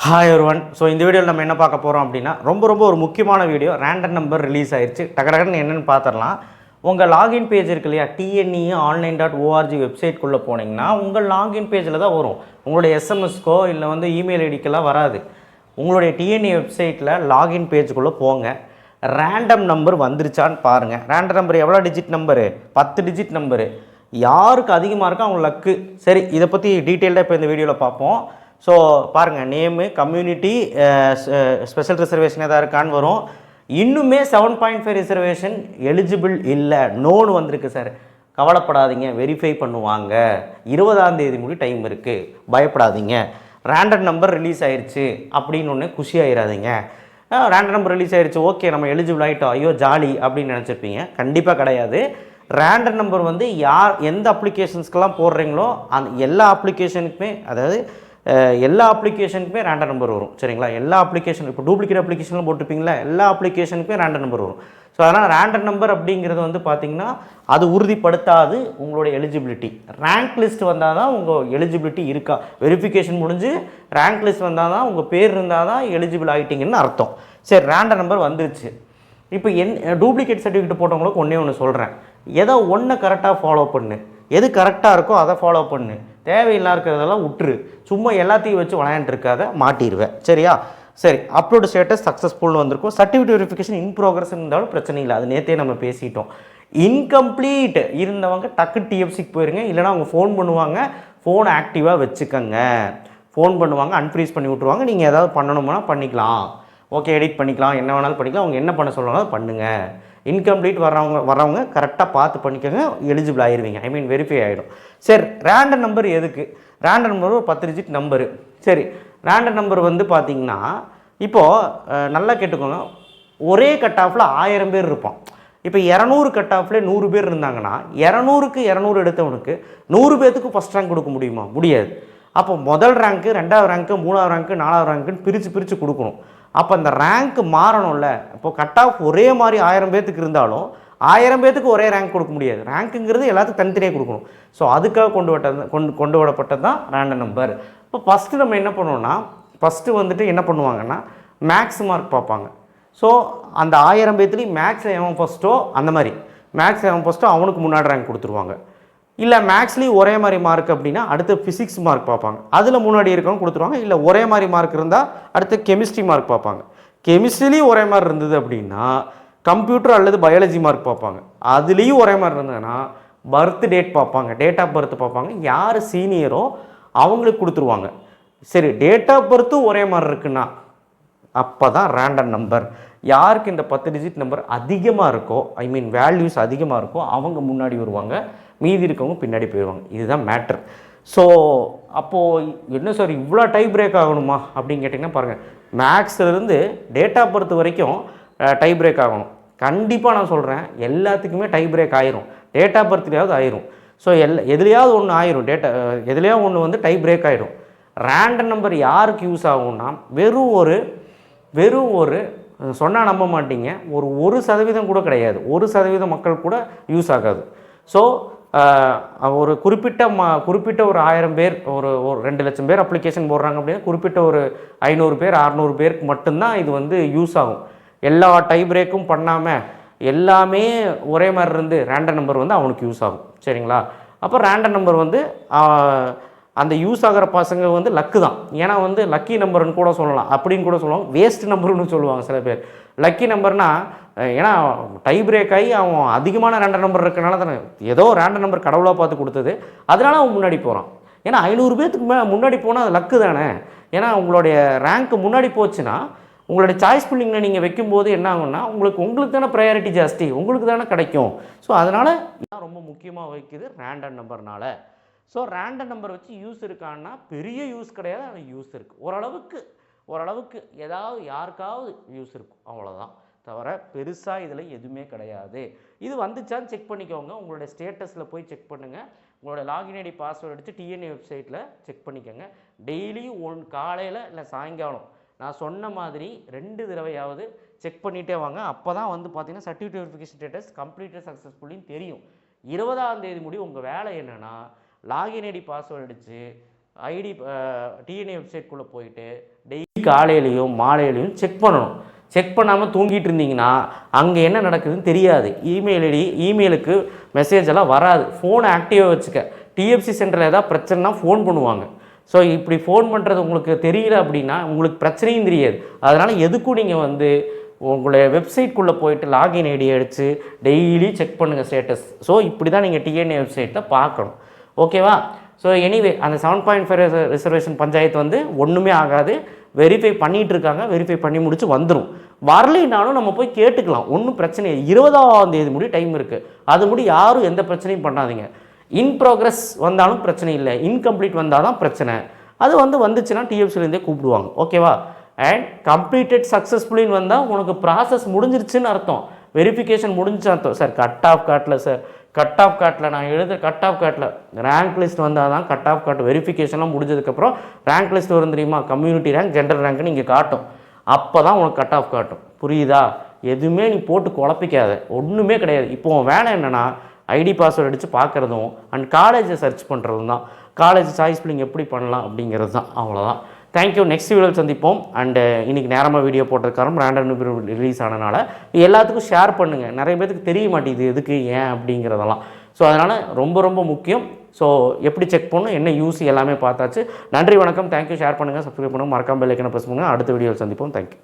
Hi ஒருவன். So இந்த வீடியோவில் நம்ம என்ன பார்க்க போகிறோம் அப்படின்னா ரொம்ப ஒரு முக்கியமான வீடியோ. ரேண்டம் நம்பர் ரிலீஸ் ஆயிடுச்சு. டக்குன்னு என்னென்னு பார்த்துடலாம். உங்கள் லாகின் பேஜ் இருக்கு இல்லையா, TNE.online.org வெப்சைட்குள்ளே போனீங்கன்னா உங்கள் லாகின் பேஜில் தான் வரும். உங்களுடைய எஸ்எம்எஸ்க்கோ இல்லை இமெயில் ஐடிக்கெல்லாம் வராது. உங்களுடைய TNE வெப்சைட்டில் லாகின் பேஜுக்குள்ளே போங்க. ரேண்டம் நம்பர் வந்துருச்சான்னு பாருங்கள். ரேண்டம் நம்பர் எவ்வளோ டிஜிட் நம்பரு? 10 digit number. யாருக்கு அதிகமாக இருக்கோ அவங்க லக்கு. சரி, இதை பற்றி டீட்டெயில்டாக இப்போ இந்த வீடியோவில் பார்ப்போம். ஸோ பாருங்கள், நேமு, கம்யூனிட்டி, ஸ்பெஷல் ரிசர்வேஷன் எதாவது இருக்கான்னு வரும். இன்னுமே 7.5 ரிசர்வேஷன் எலிஜிபிள் இல்லை, நோன்னு வந்திருக்கு சார். கவலைப்படாதீங்க, வெரிஃபை பண்ணுவாங்க. 20ஆம் தேதி முடி டைம் இருக்குது, பயப்படாதீங்க. ரேண்டம் நம்பர் ரிலீஸ் ஆயிடுச்சு அப்படின்னு ஒன்று குஷி ஆயிடாதீங்க. ரேண்டம் நம்பர் ரிலீஸ் ஆயிடுச்சு, ஓகே நம்ம எலிஜிபிள் ஆகிட்டோம், ஐயோ ஜாலி அப்படின்னு நினச்சிருப்பீங்க. கண்டிப்பாக கிடையாது. ரேண்டம் நம்பர் எந்த அப்ளிகேஷன்ஸ்க்கெல்லாம் போடுறீங்களோ அந்த எல்லா அப்ளிகேஷனுக்குமே, அதாவது எல்லா அப்ளிகேஷனுக்குமே ரேண்டம் நம்பர் வரும். சரிங்களா? எல்லா அப்ளிகேஷன், இப்போ டூப்ளிகேட் அப்ளிகேஷன்லாம் போட்டிருப்பீங்களா, எல்லா அப்ளிகேஷனுக்குமே ரேண்டம் நம்பர் வரும். ஸோ அதனால் ரேண்டம் நம்பர் அப்படிங்கிறது பார்த்திங்கன்னா அது உறுதிப்படுத்தாது உங்களுடைய எலிஜிபிலிட்டி. ரேங்க் லிஸ்ட் வந்தால் தான் உங்கள் எலிஜிபிலிட்டி இருக்கா, வெரிஃபிகேஷன் முடிஞ்சு ரேங்க் லிஸ்ட் வந்தால் தான் உங்கள் பேர் இருந்தால் தான் எலிஜிபிள் ஆகிட்டிங்கன்னு அர்த்தம். சரி, ரேண்டம் நம்பர் வந்துருச்சு. இப்போ டூப்ளிகேட் சர்டிஃபிகேட் போட்டவங்களுக்கு ஒன்று சொல்கிறேன், ஏதோ ஒன்று கரெக்டாக ஃபாலோ பண்ணு. எது கரெக்டாக இருக்கோ அதை ஃபாலோ பண்ணு. தேவையில்லா இருக்கிறதெல்லாம் விட்டுரு. சும்மா எல்லாத்தையும் வச்சு விளையாண்டுருக்காத, மாட்டிடுவேன். சரியா? சரி, அப்லோடு ஸ்டேட்டஸ் சக்ஸஸ்ஃபுல்னு வந்திருக்கும். சர்டிஃபிகேட் வெரிஃபிகேஷன் இன் ப்ரோக்ரஸ் இருந்தாலும் பிரச்சனை இல்லை, அது நேற்றே நம்ம பேசிட்டோம். இன்கம்ப்ளீட் இருந்தவங்க டக்கு TFCக்கு போயிருங்க. இல்லைனா அவங்க ஃபோன் பண்ணுவாங்க, ஃபோன் ஆக்டிவாக வச்சுக்கோங்க. ஃபோன் பண்ணுவாங்க, அன்ஃப்ரீஸ் பண்ணி விட்ருவாங்க. நீங்கள் ஏதாவது பண்ணணும்னா பண்ணிக்கலாம், ஓகே எடிட் பண்ணிக்கலாம், என்ன வேணாலும் பண்ணிக்கலாம். அவங்க என்ன பண்ண சொல்கிறாங்க அதை பண்ணுங்கள். இன்கம்ப்ளீட் வர்றவங்க கரெக்டாக பார்த்து பண்ணிக்கோங்க, எலிஜிபிள் ஆயிடுவீங்க. வெரிஃபை ஆகிடும். சரி, ரேண்டம் நம்பர் எதுக்கு? ரேண்டம் நம்பர் ஒரு 10 டிஜிட் நம்பரு. சரி, ரேண்டம் நம்பர் பார்த்திங்கன்னா இப்போது நல்லா கேட்டுக்கோங்க, ஒரே கட் ஆஃபில் 1000 பேர் இருப்பான். இப்போ 200 கட் ஆஃபில் 100 பேர் இருந்தாங்கன்னா 200க்கு 200 எடுத்தவனுக்கு 100 பேர்த்துக்கு ஃபஸ்ட் ரேங்க் கொடுக்க முடியுமா? முடியாது. அப்போ முதல் ரேங்க்கு, 2வது ரேங்க்கு, 3வது ரேங்க்கு, 4வது ரேங்க்குன்னு பிரித்து கொடுக்கணும். அப்போ அந்த ரேங்க் மாறணும்ல. இப்போ கட் ஆஃப் ஒரே மாதிரி 1000 பேர்த்துக்கு இருந்தாலும் 1000 பேர்த்துக்கு ஒரே ரேங்க் கொடுக்க முடியாது. ரேங்க்குங்கிறது எல்லாத்துக்கும் தனித்தனியாக கொடுக்கணும். ஸோ அதுக்காக கொண்டு வரப்பட்டது தான் ரேண்டம் நம்பர். இப்போ ஃபஸ்ட்டு நம்ம என்ன பண்ணுவோம்னா, ஃபஸ்ட்டு என்ன பண்ணுவாங்கன்னா மேக்ஸ் மார்க் பார்ப்பாங்க. ஸோ அந்த 1000 பேர்த்துலேயும் மேக்ஸ் எவன் ஃபஸ்ட்டோ, அந்த மாதிரி மேக்ஸ் எவன் ஃபஸ்ட்டோ அவனுக்கு முன்னாடி ரேங்க் கொடுத்துருவாங்க. இல்லை மேக்ஸ்லேயும் ஒரே மாதிரி மார்க் அப்படின்னா அடுத்து ஃபிசிக்ஸ் மார்க் பார்ப்பாங்க, அதில் முன்னாடி இருக்கவங்க கொடுத்துருவாங்க. இல்லை ஒரே மாதிரி மார்க் இருந்தால் அடுத்து கெமிஸ்ட்ரி மார்க் பார்ப்பாங்க. கெமிஸ்ட்ரிலையும் ஒரே மாதிரி இருந்தது அப்படின்னா கம்ப்யூட்டர் அல்லது பயாலஜி மார்க் பார்ப்பாங்க. அதுலேயும் ஒரே மாதிரி இருந்ததுன்னா பர்த் டேட் பார்ப்பாங்க, டேட் ஆஃப் பர்த் பார்ப்பாங்க. யார் சீனியரோ அவங்களுக்கு கொடுத்துருவாங்க. சரி, டேட் ஆஃப் பர்த்தும் ஒரே மாதிரி இருக்குன்னா அப்போ தான் ரேண்டம் நம்பர். யாருக்கு இந்த 10 டிஜிட் நம்பர் அதிகமாக இருக்கோ, வேல்யூஸ் அதிகமாக இருக்கோ அவங்க முன்னாடி வருவாங்க, மீதி இருக்கவங்க பின்னாடி போயிடுவாங்க. இதுதான் மேட்ரு. ஸோ அப்போது என்ன சார் இவ்வளோ டை பிரேக் ஆகணுமா அப்படின்னு கேட்டிங்கன்னா பாருங்கள், மேக்ஸ்லேருந்து டேட் ஆஃப் பர்த் வரைக்கும் டை பிரேக் ஆகணும். கண்டிப்பாக நான் சொல்கிறேன், எல்லாத்துக்குமே டை பிரேக் ஆயிரும். டேட் ஆஃப் பர்த்லையாவது ஆயிரும். ஸோ எதுலையாவது ஒன்று ஆயிரும், எதுலையாவது ஒன்று டை பிரேக் ஆகிடும். ரேண்டம் நம்பர் யாருக்கு யூஸ் ஆகும்னா வெறும் ஒரு சொன்னால் நம்ப மாட்டீங்க, ஒரு 1% கூட கிடையாது. 1% மக்கள் கூட யூஸ் ஆகாது. ஸோ ஒரு குறிப்பிட்ட ஒரு 1000 பேர், ஒரு 2 லட்சம் பேர் அப்ளிகேஷன் போடுறாங்க அப்படின்னா குறிப்பிட்ட ஒரு 500 பேர் 600 பேருக்கு மட்டும்தான் இது யூஸ் ஆகும். எல்லா டை பிரேக்கும் பண்ணாமல் எல்லாமே ஒரே மாதிரி இருந்து ரேண்டம் நம்பர் அவனுக்கு யூஸ் ஆகும். சரிங்களா? அப்போ ரேண்டம் நம்பர் அந்த யூஸ் ஆகிற பசங்க லக்கு தான். ஏன்னா லக்கி நம்பர்னு கூட சொல்லலாம், அப்படின்னு கூட சொல்லுவாங்க. வேஸ்ட் நம்பர்னு சொல்லுவாங்க சில பேர். லக்கி நம்பர்னால் ஏன்னா டை பிரேக் ஆகி அவன் அதிகமான ரேண்டம் நம்பர் இருக்கனால தானே, ஏதோ ரேண்டம் நம்பர் கடவுளாக பார்த்து கொடுத்தது, அதனால அவன் முன்னாடி போகிறான். ஏன்னா 500 பேர்த்துக்கு முன்னாடி போனால் அது லக்கு தானே. ஏன்னா உங்களுடைய ரேங்க்கு முன்னாடி போச்சுன்னா உங்களுடைய சாய்ஸ் பில்லிங்கில் நீங்கள் வைக்கும்போது என்ன ஆகும்னா உங்களுக்கு தானே ப்ரையாரிட்டி ஜாஸ்தி, உங்களுக்கு தானே கிடைக்கும். ஸோ அதனால் இதான் ரொம்ப முக்கியமாக வைக்குது ரேண்டம் நம்பர்னால. ஸோ ரேண்டம் நம்பர் வச்சு யூஸ் இருக்கான்னா பெரிய யூஸ் கிடையாது, ஆனால் யூஸ் இருக்குது. ஓரளவுக்கு ஏதாவது யாருக்காவது யூஸ் இருக்கும், அவ்வளோதான். தவிர பெருசாக இதில் எதுவுமே கிடையாது. இது வந்துச்சான்னு செக் பண்ணிக்கோங்க. உங்களுடைய ஸ்டேட்டஸில் போய் செக் பண்ணுங்கள். உங்களோட லாகின் ஐடி பாஸ்வேர்டு அடித்து TNE வெப்சைட்டில் செக் பண்ணிக்கோங்க. டெய்லியும் காலையில் இல்லை சாயங்காலம் நான் சொன்ன மாதிரி 2 தடவையாவது செக் பண்ணிகிட்டே வாங்க. அப்போ தான் பார்த்தீங்கன்னா சர்டிஃபிகேட் வெரிஃபிகேஷன் ஸ்டேட்டஸ் கம்ப்ளீட்டட் சக்ஸஸ்ஃபுல்லின்னு தெரியும். 20ஆம் தேதி முடிவு உங்கள் வேலை என்னென்னா லாகின் ஐடி பாஸ்வேர்டு அடித்து ஐடி டிஎன்ஏ வெப்சைட்குள்ளே போயிட்டு டெய்லி காலையிலையும் மாலையிலையும் செக் பண்ணணும். செக் பண்ணாமல் தூங்கிட்டு இருந்தீங்கன்னா அங்கே என்ன நடக்குதுன்னு தெரியாது. இமெயிலுக்கு மெசேஜ் எல்லாம் வராது. ஃபோனை ஆக்டிவாக வச்சுக்க. டிஎஃப்சி சென்டரில் ஏதாவது பிரச்சனைனா ஃபோன் பண்ணுவாங்க. ஸோ இப்படி ஃபோன் பண்ணுறது உங்களுக்கு தெரியல அப்படின்னா உங்களுக்கு பிரச்சனையும் தெரியாது. அதனால் எதுக்கும் நீங்கள் வந்து உங்களுடைய வெப்சைட்குள்ளே போயிட்டு லாகின் ஐடி அடித்து டெய்லி செக் பண்ணுங்கள் ஸ்டேட்டஸ். ஸோ இப்படி தான் நீங்கள் டிஎன்ஏ வெப்சைட்டில் பார்க்கணும். ஓகேவா? ஸோ எனிவே அந்த 7.5 ரிசர்வேஷன் பஞ்சாயத்து வந்து ஒன்றுமே ஆகாது. வெரிஃபை பண்ணிகிட்டு இருக்காங்க. வெரிஃபை பண்ணி முடிச்சு வந்துடும். வரலைனாலும் நம்ம போய் கேட்டுக்கலாம். ஒன்றும் பிரச்சனை இல்லை. 20ஆம் தேதி முடி டைம் இருக்குது. அது முடி யாரும் எந்த பிரச்சனையும் பண்ணாதீங்க. இன் ப்ரோக்ரஸ் வந்தாலும் பிரச்சனை இல்லை. இன்கம்ப்ளீட் வந்தால் தான் பிரச்சனை. அது வந்துச்சுன்னா டிஎஃப்சிலேருந்தே கூப்பிடுவாங்க. ஓகேவா? அண்ட் கம்ப்ளீட்டட் சக்ஸஸ்ஃபுல்லின்னு வந்தால் உனக்கு ப்ராசஸ் முடிஞ்சிருச்சுன்னு அர்த்தம். வெரிஃபிகேஷன் முடிஞ்சுன்னு அர்த்தம். சார் கட் ஆஃப் காட்டில் சார் கட் ஆஃப் காட்டில் நான் கட் ஆஃப் காட்டில் ரேங்க் லிஸ்ட் வந்தால் தான் கட் ஆஃப் காட்டு. வெரிஃபிகேஷன்லாம் முடிஞ்சதுக்கப்புறம் ரேங்க் லிஸ்ட் வரும் தெரியுமா? கம்யூனிட்டி ரேங்க், ஜென்ரல் ரேங்க்னு இங்கே காட்டும். அப்போ தான் உனக்கு கட் ஆஃப் காட்டும். புரியுதா? எதுவுமே நீ போட்டு குழப்பிக்காத. ஒன்றுமே கிடையாது. இப்போ வேலை என்னென்னா ஐடி பாஸ்வேர்டு அடித்து பார்க்குறதும் அண்ட் காலேஜை சர்ச் பண்ணுறதும் தான். காலேஜ் சாய்ஸ் ஃபில்லிங் எப்படி பண்ணலாம் அப்படிங்கிறது தான். அவ்வளோதான். தேங்க்யூ. நெக்ஸ்ட் வீடியோவில் சந்திப்போம். அண்டு இன்றைக்கி நேரமாக வீடியோ போட்டதுக்காரம் ரேண்டம் ரிலீஸ் ஆனதுனால எல்லாத்துக்கும் ஷேர் பண்ணுங்கள். நிறைய பேருக்கு தெரிய மாட்டேங்குது எதுக்கு ஏன் அப்படிங்கிறதெல்லாம். ஸோ அதனால் ரொம்ப ரொம்ப முக்கியம். ஸோ எப்படி செக் பண்ணணும், என்ன யூஸ் எல்லாமே பார்த்தாச்சு. நன்றி, வணக்கம், தேங்க்யூ. ஷேர் பண்ணுங்கள், சப்ஸ்கிரைப் பண்ணுங்கள், மறக்காம பெல் ஐக்கனை ப்ரெஸ் பண்ணுங்கள். அடுத்த வீடியோவில் சந்திப்போம். தேங்க்யூ.